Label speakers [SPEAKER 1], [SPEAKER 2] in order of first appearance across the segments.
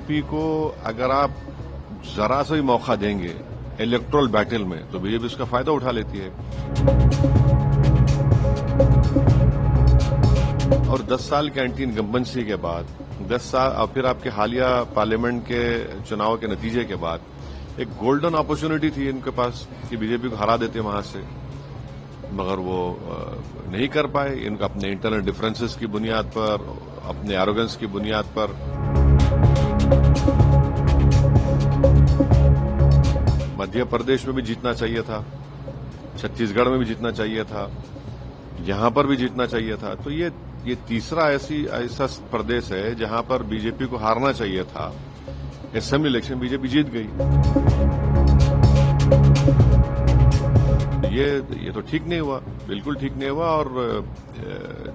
[SPEAKER 1] BJP को अगर आप जरा सा भी मौका देंगे इलेक्टोरल बैटल में तो बीजेपी उसका फायदा उठा लेती है। और 10 साल के एंटी इनकम्बेंसी के बाद 10 साल और फिर आपके हालिया पार्लियामेंट के चुनाव के नतीजे के बाद एक गोल्डन अपॉर्चुनिटी थी इनके पास कि बीजेपी को हरा देते वहां से, मगर वो नहीं कर पाए। इनका अपने इंटरनल डिफरेंसेस की बुनियाद पर, अपने एरोगेंस की बुनियाद पर मध्य प्रदेश में भी जीतना चाहिए था, छत्तीसगढ़ में भी जीतना चाहिए था, यहां पर भी जीतना चाहिए था। तो ये तीसरा ऐसा प्रदेश है जहां पर बीजेपी को हारना चाहिए था। असेंबली इलेक्शन बीजेपी जीत गई। ये तो ठीक नहीं हुआ, बिल्कुल ठीक नहीं हुआ। और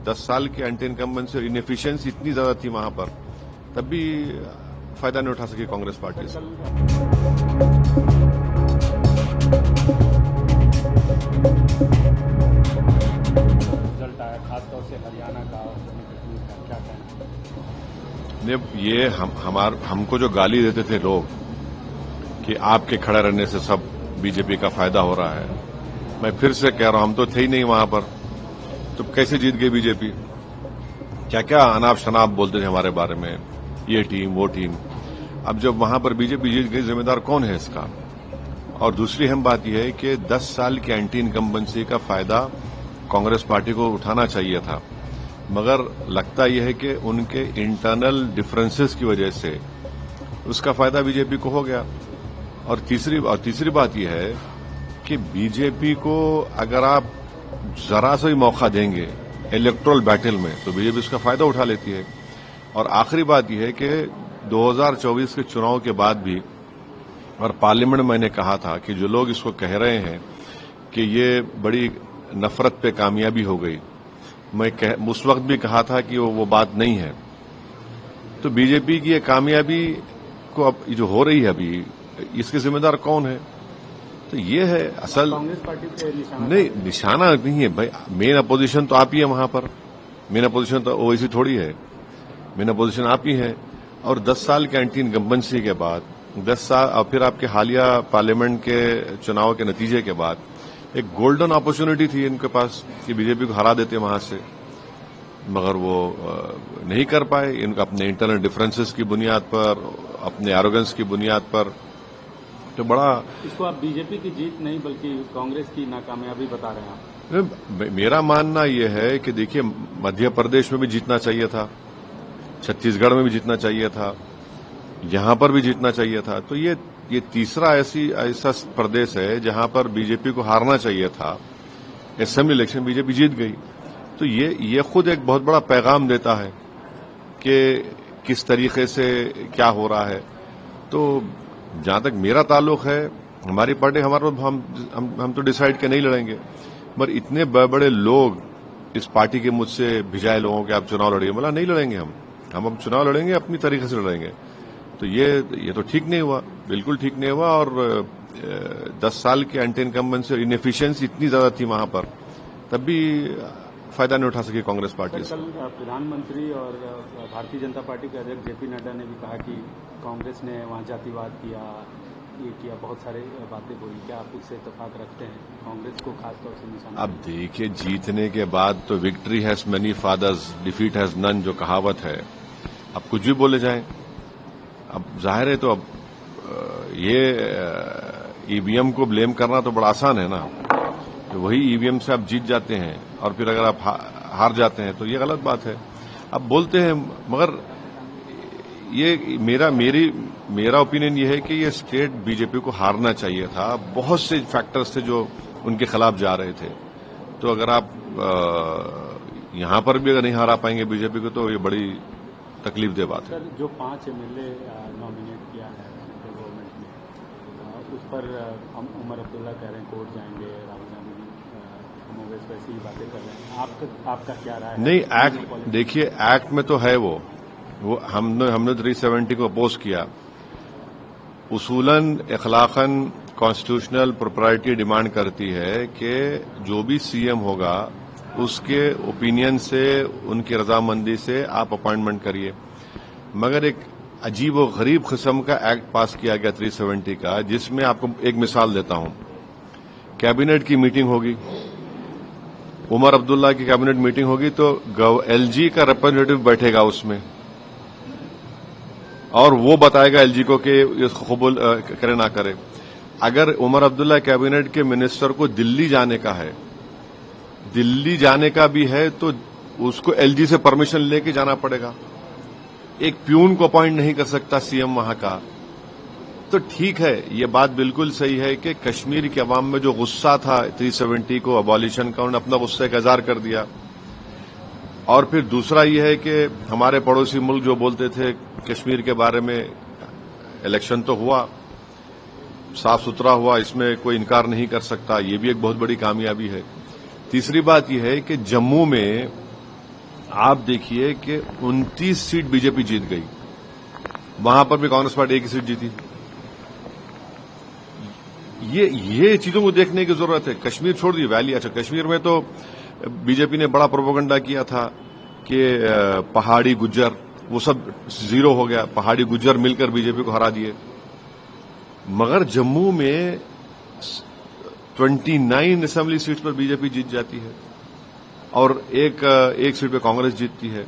[SPEAKER 1] 10 साल के एंटी इनकम्बेंसी और इनएफिशिएंसी इतनी ज्यादा थी वहां पर, तब भी फायदा नहीं उठा सकी कांग्रेस पार्टी से।
[SPEAKER 2] रिजल्ट आया खासतौर से हरियाणा का और जम्मू कश्मीर का, क्या कहना?
[SPEAKER 1] ये हमको जो गाली देते थे लोग कि आपके खड़े रहने से सब बीजेपी का फायदा हो रहा है, मैं फिर से कह रहा हूं हम तो थे ही नहीं वहां पर, तो कैसे जीत गई बीजेपी? क्या क्या अनाप शनाप बोलते थे हमारे बारे में, ये टीम वो टीम। अब जब वहां पर बीजेपी जीत गई, जिम्मेदार कौन है इसका? और दूसरी अहम बात यह है कि 10 साल की एंटी इनकम्बेंसी का फायदा कांग्रेस पार्टी को उठाना चाहिए था, मगर लगता यह है कि उनके इंटरनल डिफरेंसेस की वजह से उसका फायदा बीजेपी को हो गया। और तीसरी बात यह है कि बीजेपी को अगर आप जरा सा भी मौका देंगे इलेक्टोरल बैटल में तो बीजेपी उसका फायदा उठा लेती है। और आखिरी बात यह है कि 2024 के चुनाव के बाद भी, और पार्लियामेंट में मैंने कहा था कि जो लोग इसको कह रहे हैं कि ये बड़ी नफरत पे कामयाबी हो गई, मैं उस वक्त भी कहा था कि वो बात नहीं है। तो बीजेपी की ये कामयाबी को अब जो हो रही है अभी, इसके जिम्मेदार कौन है? तो ये है असल
[SPEAKER 2] कांग्रेस पार्टी पे निशाना
[SPEAKER 1] नहीं, निशाना नहीं है भाई। मेन अपोजिशन तो आप ही है वहां पर, मेन अपोजिशन तो ओवैसी थोड़ी है, मेन अपोजिशन आप ही है। और 10 साल के एंटी इनकम्बेंसी के बाद 10 साल और फिर आपके हालिया पार्लियामेंट के चुनाव के नतीजे के बाद एक गोल्डन अपॉर्चुनिटी थी इनके पास कि बीजेपी को हरा देते वहां से, मगर वो नहीं कर पाए। इनका अपने इंटरनल डिफरेंसेस की बुनियाद पर, अपने एरोगेंस की बुनियाद पर, तो बड़ा
[SPEAKER 2] इसको आप बीजेपी की जीत नहीं बल्कि कांग्रेस की नाकामयाबी बता रहे हैं आप?
[SPEAKER 1] मेरा मानना यह है कि देखिए, मध्य प्रदेश में भी जीतना चाहिए था, छत्तीसगढ़ में भी जीतना चाहिए था, यहां पर भी जीतना चाहिए था। तो ये तीसरा ऐसा प्रदेश है जहां पर बीजेपी को हारना चाहिए था। असेंबली इलेक्शन बीजेपी जीत गई। तो ये खुद एक बहुत बड़ा पैगाम देता है कि किस तरीके से क्या हो रहा है। तो जहां तक मेरा ताल्लुक है, हमारी पार्टी हम तो डिसाइड के नहीं लड़ेंगे, मगर इतने बड़े लोग इस पार्टी के मुझसे भिजाए लोगों के आप चुनाव लड़िए, बोला नहीं लड़ेंगे हम अब चुनाव लड़ेंगे, अपनी तरीके से लड़ेंगे। तो ये तो ठीक नहीं हुआ, बिल्कुल ठीक नहीं हुआ। और 10 साल के एंटी इनकम्बेंसी और इनएफिशिएंसी इतनी ज्यादा थी वहां पर, तब भी फायदा नहीं उठा सकी कांग्रेस पार्टी से।
[SPEAKER 2] कल प्रधानमंत्री और भारतीय जनता पार्टी के अध्यक्ष जेपी नड्डा ने भी कहा कि कांग्रेस ने वहां जातिवाद किया, ये किया, बहुत सारे बातें बोली। क्या आप उससे इत्तेफाक रखते हैं? कांग्रेस को खासतौर से निशाना।
[SPEAKER 1] अब देखिए, जीतने के बाद तो victory has many fathers, defeat has none, जो कहावत है, अब कुछ भी बोले जाएं। अब जाहिर है, तो अब ये ईवीएम को ब्लेम करना तो बड़ा आसान है ना। तो वही ईवीएम से आप जीत जाते हैं और फिर अगर आप हार जाते हैं तो ये गलत बात है। अब बोलते हैं, मगर ये मेरा ओपिनियन ये है कि ये स्टेट बीजेपी को हारना चाहिए था। बहुत से फैक्टर्स थे जो उनके खिलाफ जा रहे थे। तो अगर आप यहां पर भी अगर नहीं हरा पाएंगे बीजेपी को, तो ये बड़ी तकलीफ दे बात है।
[SPEAKER 2] सर, जो 5 एमएलए नॉमिनेट किया है सेंट्रल गवर्नमेंट ने, उस पर उमर अब्दुल्ला कह रहे हैं कोर्ट जाएंगे, राहुल गांधी कांग्रेस वैसी ही बातें कर रहे हैं। आपका क्या राय है?
[SPEAKER 1] नहीं, एक्ट देखिए, एक्ट में तो है वो हमने 370 को अपोज किया। उसूलन अखलाकन कॉन्स्टिट्यूशनल प्रोप्राइटी डिमांड करती है कि जो भी सीएम होगा उसके ओपिनियन से, उनकी रजामंदी से आप अपॉइंटमेंट करिए। मगर एक अजीब और गरीब किस्म का एक्ट पास किया गया 370 का, जिसमें आपको एक मिसाल देता हूं। कैबिनेट की मीटिंग होगी, उमर अब्दुल्ला की कैबिनेट मीटिंग होगी, तो एलजी का रिप्रेजेंटेटिव बैठेगा उसमें और वो बताएगा एलजी को कि इसको कबूल करे ना करे। अगर उमर अब्दुल्ला कैबिनेट के मिनिस्टर को दिल्ली जाने का है, दिल्ली जाने का भी है, तो उसको एलजी से परमिशन लेके जाना पड़ेगा। एक प्यून को अपॉइंट नहीं कर सकता सीएम वहां का। तो ठीक है, ये बात बिल्कुल सही है कि कश्मीर के अवाम में जो गुस्सा था 370 को अबॉलिशन का, उन्होंने अपना गुस्सा का इजहार कर दिया। और फिर दूसरा ये है कि हमारे पड़ोसी मुल्क जो बोलते थे कश्मीर के बारे में, इलेक्शन तो हुआ, साफ सुथरा हुआ, इसमें कोई इनकार नहीं कर सकता, ये भी एक बहुत बड़ी कामयाबी है। तीसरी बात यह है कि जम्मू में आप देखिए कि 29 सीट बीजेपी जीत गई, वहां पर भी कांग्रेस पार्टी एक ही सीट जीती। ये चीजों को देखने की जरूरत है। कश्मीर छोड़ दी, वैली, अच्छा कश्मीर में तो बीजेपी ने बड़ा प्रोपेगेंडा किया था कि पहाड़ी गुज्जर, वो सब जीरो हो गया, पहाड़ी गुज्जर मिलकर बीजेपी को हरा दिए। मगर जम्मू में 29 असेंबली सीट्स पर बीजेपी जीत जाती है और एक सीट पे कांग्रेस जीतती है।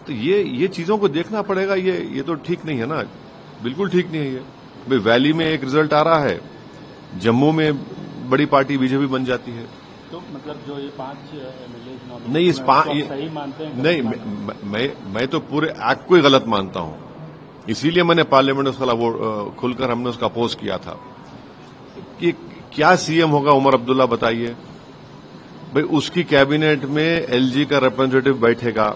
[SPEAKER 1] तो ये चीजों को देखना पड़ेगा। ये तो ठीक नहीं है ना, बिल्कुल ठीक नहीं है ये। भाई वैली में एक रिजल्ट आ रहा है, जम्मू में बड़ी पार्टी बीजेपी बन जाती है।
[SPEAKER 2] तो मतलब जो ये 5 एमएलए
[SPEAKER 1] नहीं, इस
[SPEAKER 2] सही मानते हैं?
[SPEAKER 1] नहीं, मैं तो पूरे एक्ट को ही गलत मानता हूं। इसीलिए मैंने पार्लियामेंट में उसका वो खुलकर हमने उसका अपोज किया था कि क्या सीएम होगा उमर अब्दुल्ला, बताइए। भाई उसकी कैबिनेट में एलजी का रिप्रेजेंटेटिव बैठेगा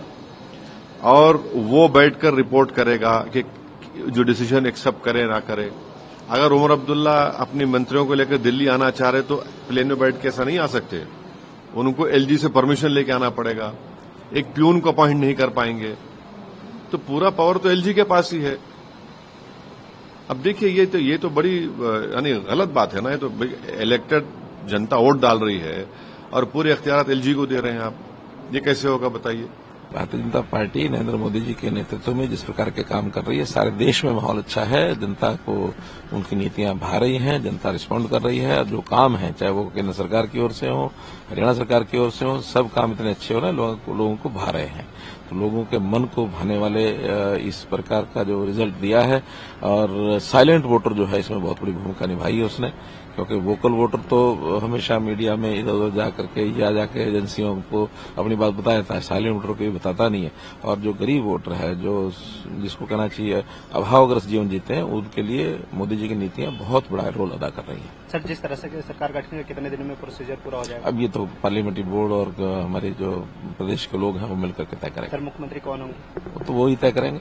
[SPEAKER 1] और वो बैठकर रिपोर्ट करेगा कि जो डिसीजन एक्सेप्ट करे ना करे। अगर उमर अब्दुल्ला अपने मंत्रियों को लेकर दिल्ली आना चाह रहे तो प्लेन में बैठ के ऐसा नहीं आ सकते, उनको एलजी से परमिशन लेके आना पड़ेगा। एक प्यून को अपॉइंट नहीं कर पाएंगे, तो पूरा पावर तो एलजी के पास ही है। अब देखिए ये तो बड़ी यानी गलत बात है ना। ये तो इलेक्टेड जनता वोट डाल रही है और पूरे अख्तियार एलजी को दे रहे हैं आप, ये कैसे होगा बताइए।
[SPEAKER 3] भारतीय जनता पार्टी नरेंद्र मोदी जी के नेतृत्व में जिस प्रकार के काम कर रही है, सारे देश में माहौल अच्छा है, जनता को उनकी नीतियां भा रही हैं, जनता रिस्पॉन्ड कर रही है। और जो काम है, चाहे वो केंद्र सरकार की ओर से हो, हरियाणा सरकार की ओर से हो, सब काम इतने अच्छे हो रहे हैं, लोगों को भा रहे हैं। तो लोगों के मन को भाने वाले इस प्रकार का जो रिजल्ट दिया है, और साइलेंट वोटर जो है इसमें बहुत बड़ी भूमिका निभाई है उसने, क्योंकि वोकल वोटर तो हमेशा मीडिया में इधर उधर जाकर या जाके एजेंसियों को अपनी बात बता देता है, साइलेंट वोटर को भी बताता नहीं है। और जो गरीब वोटर है, जो जिसको कहना चाहिए अभावग्रस्त जीवन जीते हैं, उनके लिए मोदी जी की नीतियां बहुत बड़ा रोल अदा कर रही हैं।
[SPEAKER 2] सर, जिस तरह से सरकार गठन के कितने दिनों में प्रोसीजर पूरा हो जाएगा?
[SPEAKER 3] अब ये तो पार्लियामेंट्री बोर्ड और हमारे जो प्रदेश के लोग हैं वो मिलकर के तय करेंगे।
[SPEAKER 2] सर, मुख्यमंत्री कौन होंगे?
[SPEAKER 3] तो वो ही तय करेंगे।